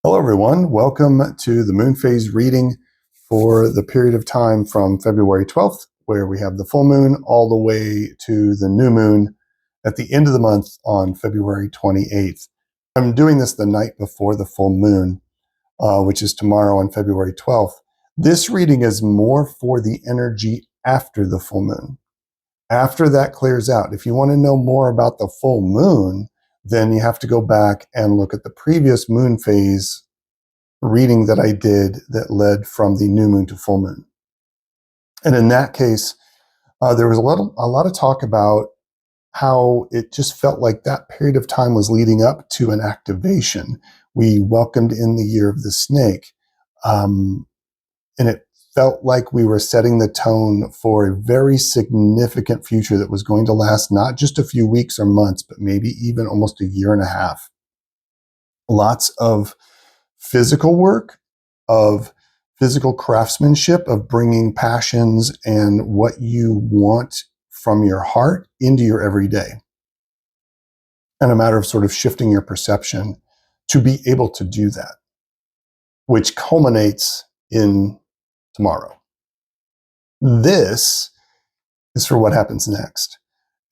Hello, everyone. Welcome to the moon phase reading for the period of time from February 12th, where we have the full moon, all the way to the new moon at the end of the month on February 28th. I'm doing this the night before the full moon, which is tomorrow on February 12th. This reading is more for the energy after the full moon. After that clears out, if you want to know more about the full moon, then you have to go back and look at the previous moon phase reading that I did that led from the new moon to full moon. And in that case, there was a lot of talk about how it just felt like that period of time was leading up to an activation. We welcomed in the year of the snake. And it felt like we were setting the tone for a very significant future that was going to last not just a few weeks or months, but maybe even almost a year and a half. Lots of physical work, of physical craftsmanship, of bringing passions and what you want from your heart into your everyday. And a matter of sort of shifting your perception to be able to do that, which culminates in tomorrow. This is for what happens next.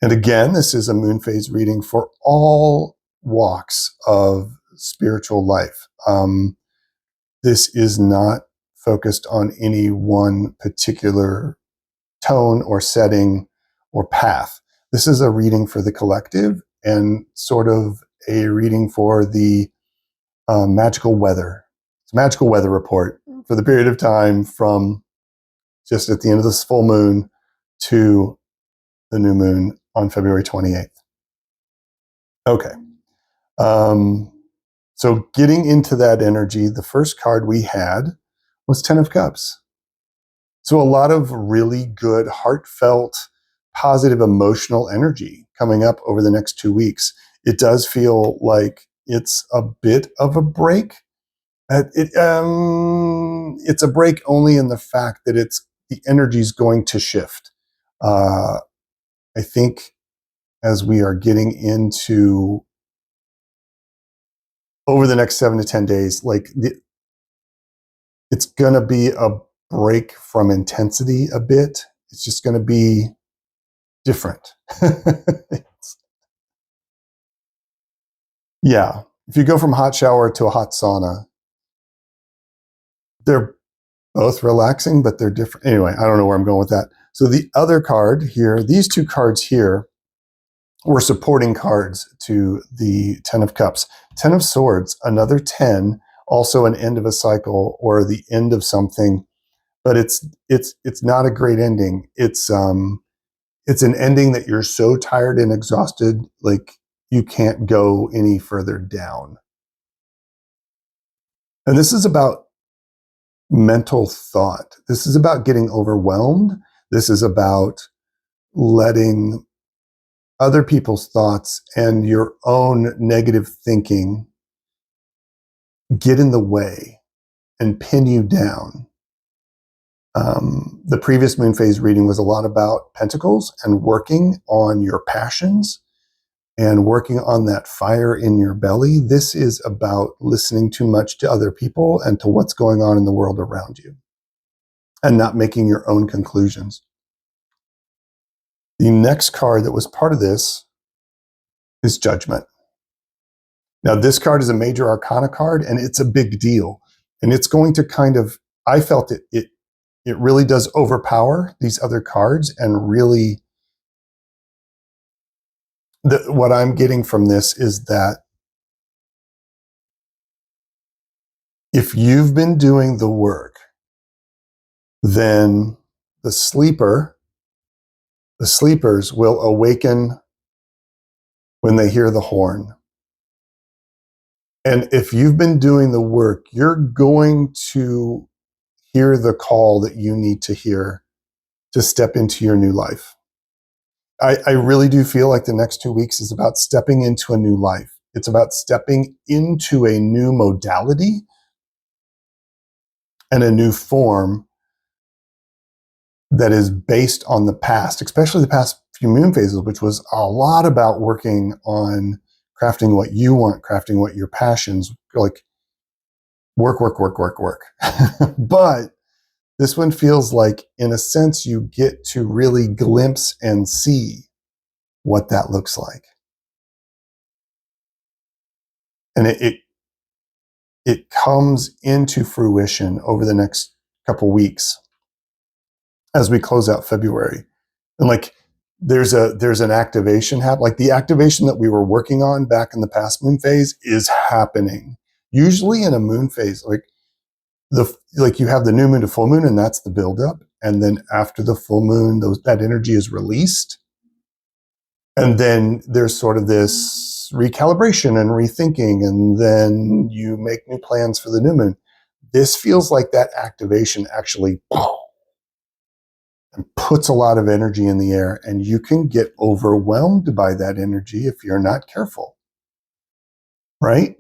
And again, this is a moon phase reading for all walks of spiritual life. This is not focused on any one particular tone or setting or path. This is a reading for the collective and sort of a reading for the magical weather. It's a magical weather report for the period of time from just at the end of this full moon to the new moon on February 28th. Okay. So getting into that energy, the first card we had was 10 of Cups. So a lot of really good, heartfelt, positive, emotional energy coming up over the next 2 weeks. It does feel like it's a bit of a break. It's a break only in the fact that the energy is going to shift. I think as we are getting into over the next 7 to 10 days, it's going to be a break from intensity a bit. It's just going to be different. Yeah. If you go from hot shower to a hot sauna, they're both relaxing, but they're different. Anyway, I don't know where I'm going with that. So the other card here, these two cards here were supporting cards to the 10 of Cups. 10 of Swords, another 10, also an end of a cycle or the end of something, but it's not a great ending. It's an ending that you're so tired and exhausted, like you can't go any further down. And this is about mental thought. This is about getting overwhelmed. This is about letting other people's thoughts and your own negative thinking get in the way and pin you down. The previous moon phase reading was a lot about pentacles and working on your passions and working on that fire in your belly. This is about listening too much to other people and to what's going on in the world around you and not making your own conclusions. The next card that was part of this is Judgment. Now, this card is a major arcana card, and it's a big deal. And it's going to kind of, I felt it really does overpower these other cards and really, what I'm getting from this is that if you've been doing the work, then the sleepers will awaken when they hear the horn. And if you've been doing the work, you're going to hear the call that you need to hear to step into your new life. I really do feel like the next 2 weeks is about stepping into a new life. It's about stepping into a new modality and a new form that is based on the past, especially the past few moon phases, which was a lot about working on crafting what you want, crafting what your passions, like work, work, work, work, work. But this one feels like, in a sense, you get to really glimpse and see what that looks like. And it comes into fruition over the next couple weeks as we close out February. And like there's an activation like the activation that we were working on back in the past moon phase is happening. Usually in a moon phase, like you have the new moon to full moon, and that's the buildup. And then after the full moon, that energy is released. And then there's sort of this recalibration and rethinking, and then you make new plans for the new moon. This feels like that activation actually puts a lot of energy in the air, and you can get overwhelmed by that energy if you're not careful. Right?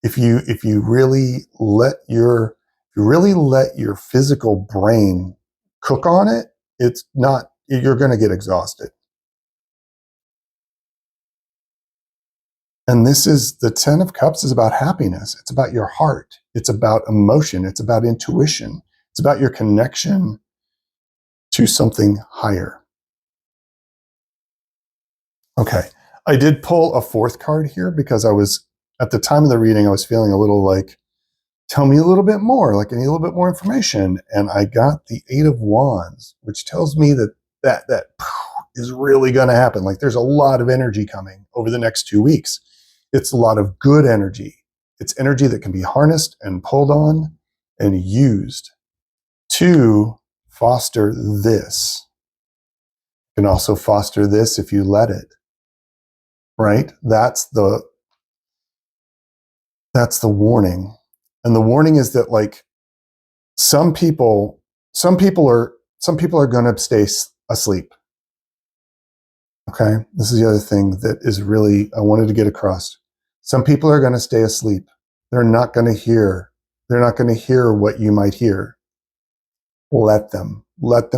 If you really let your physical brain cook on it, you're going to get exhausted. And the 10 of Cups is about happiness. It's about your heart. It's about emotion. It's about intuition. It's about your connection to something higher. Okay. I did pull a fourth card here because at the time of the reading, I was feeling a little like, tell me a little bit more, like I need a little bit more information. And I got the 8 of Wands, which tells me that is really going to happen. Like there's a lot of energy coming over the next 2 weeks. It's a lot of good energy. It's energy that can be harnessed and pulled on and used to foster this. You can also foster this if you let it. Right? That's the warning. And the warning is that like some people are going to stay asleep. Okay? This is the other thing that is really I wanted to get across. Some people are going to stay asleep. They're not going to hear what you might hear. Let them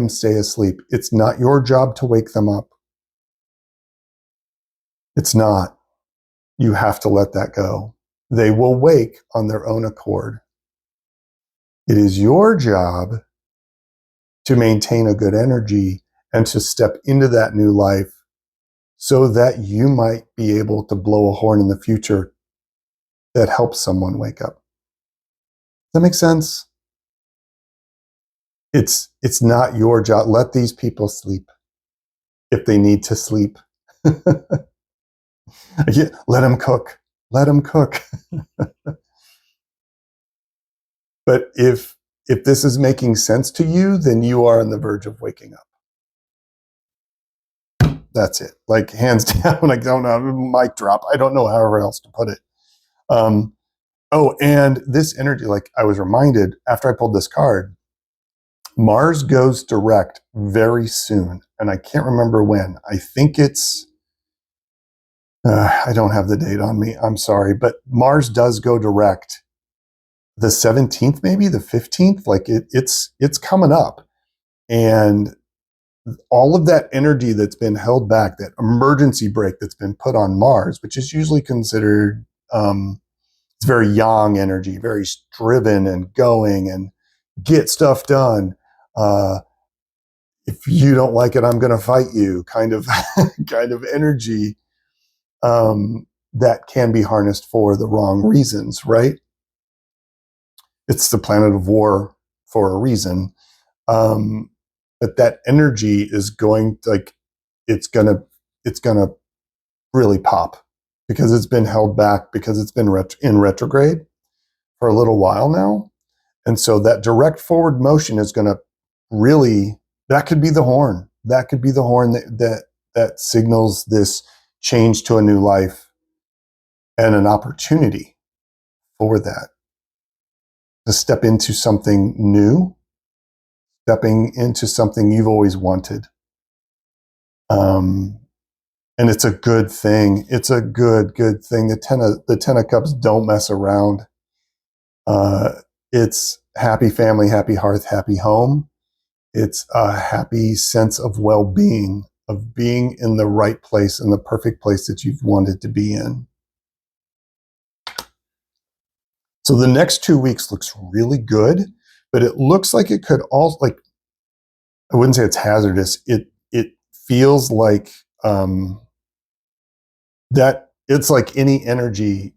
stay asleep. It's not your job to wake them up. It's not. You have to let that go. They will wake on their own accord. It is your job to maintain a good energy and to step into that new life so that you might be able to blow a horn in the future that helps someone wake up. Does that make sense? It's not your job. Let these people sleep if they need to sleep. Let them cook. Let them cook. But if this is making sense to you, then you are on the verge of waking up. That's it. Like hands down, I don't know, mic drop. I don't know however else to put it. And this energy, like I was reminded after I pulled this card, Mars goes direct very soon. And I can't remember when. I think it's, I don't have the date on me. I'm sorry. But Mars does go direct the 17th, maybe the 15th. Like it's coming up. And all of that energy that's been held back, that emergency brake that's been put on Mars, which is usually considered, it's very yang energy, very driven and going and get stuff done. If you don't like it, I'm going to fight you kind of energy that can be harnessed for the wrong reasons, right? It's the planet of war for a reason. But that energy is going it's gonna really pop because it's been held back because it's been in retrograde for a little while now. And so that direct forward motion is going to really, that could be the horn. That could be the horn that signals this change to a new life and an opportunity for that. To step into something new, stepping into something you've always wanted. And it's a good thing. It's a good thing. The 10 of Cups don't mess around. It's happy family, happy hearth, happy home. It's a happy sense of well-being, of being in the right place, in the perfect place that you've wanted to be in. So the next 2 weeks looks really good, but it looks like it could also, like, I wouldn't say it's hazardous. It feels like that it's like any energy,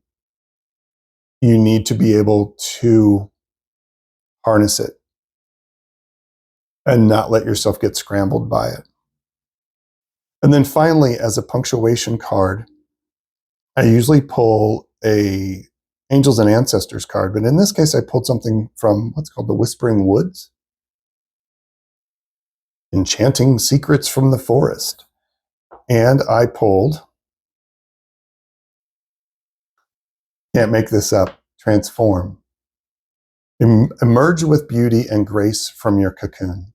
you need to be able to harness it and not let yourself get scrambled by it. And then finally, as a punctuation card, I usually pull a Angels and Ancestors card, but in this case, I pulled something from what's called the Whispering Woods. Enchanting Secrets from the Forest. And I pulled, can't make this up, Transform. Emerge with beauty and grace from your cocoon.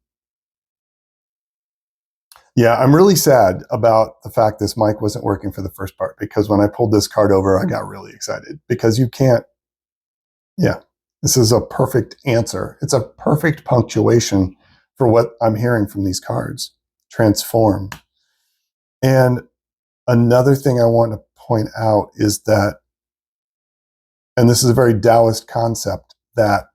Yeah, I'm really sad about the fact this mic wasn't working for the first part, because when I pulled this card over, I got really excited, because you can't, yeah, this is a perfect answer. It's a perfect punctuation for what I'm hearing from these cards. Transform. And another thing I want to point out is that, and this is a very Taoist concept, that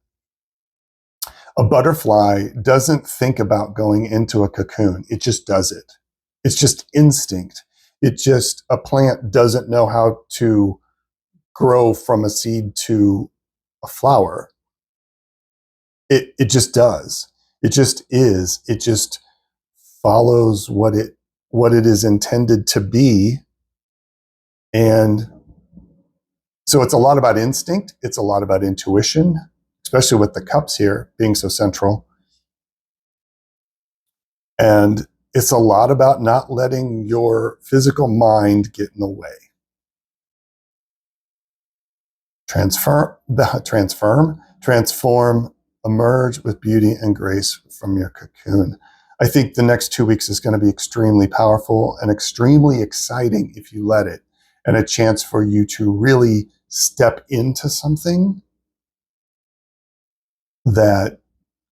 a butterfly doesn't think about going into a cocoon. It just does it. It's just instinct. A plant doesn't know how to grow from a seed to a flower. It just does. It just is. It just follows what it is intended to be. And so it's a lot about instinct. It's a lot about intuition, especially with the cups here being so central. And it's a lot about not letting your physical mind get in the way. Transform, emerge with beauty and grace from your cocoon. I think the next 2 weeks is going to be extremely powerful and extremely exciting if you let it, and a chance for you to really step into something that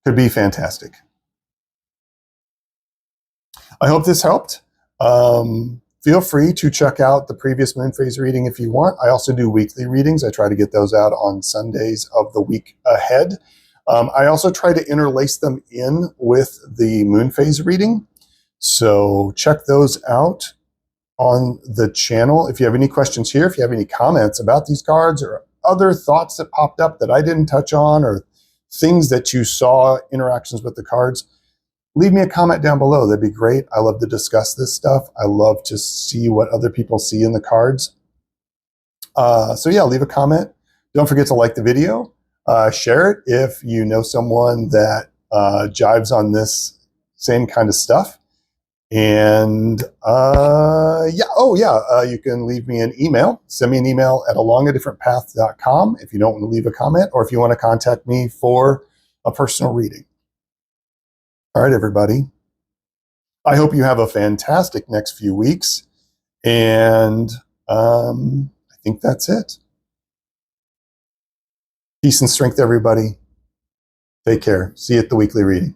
could be fantastic. I hope this helped. Feel free to check out the previous moon phase reading if you want. I also do weekly readings. I try to get those out on Sundays of the week ahead. I also try to interlace them in with the moon phase reading. So check those out on the channel. If you have any questions here, if you have any comments about these cards or other thoughts that popped up that I didn't touch on, or things that you saw, interactions with the cards, leave me a comment down below. That'd be great. I love to discuss this stuff. I love to see what other people see in the cards. So yeah, leave a comment. Don't forget to like the video. Share it if you know someone that jives on this same kind of stuff. And you can leave me an email. Send me an email at alongadifferentpath.com if you don't want to leave a comment, or if you want to contact me for a personal reading. All right, everybody. I hope you have a fantastic next few weeks. And I think that's it. Peace and strength, everybody. Take care. See you at the weekly reading.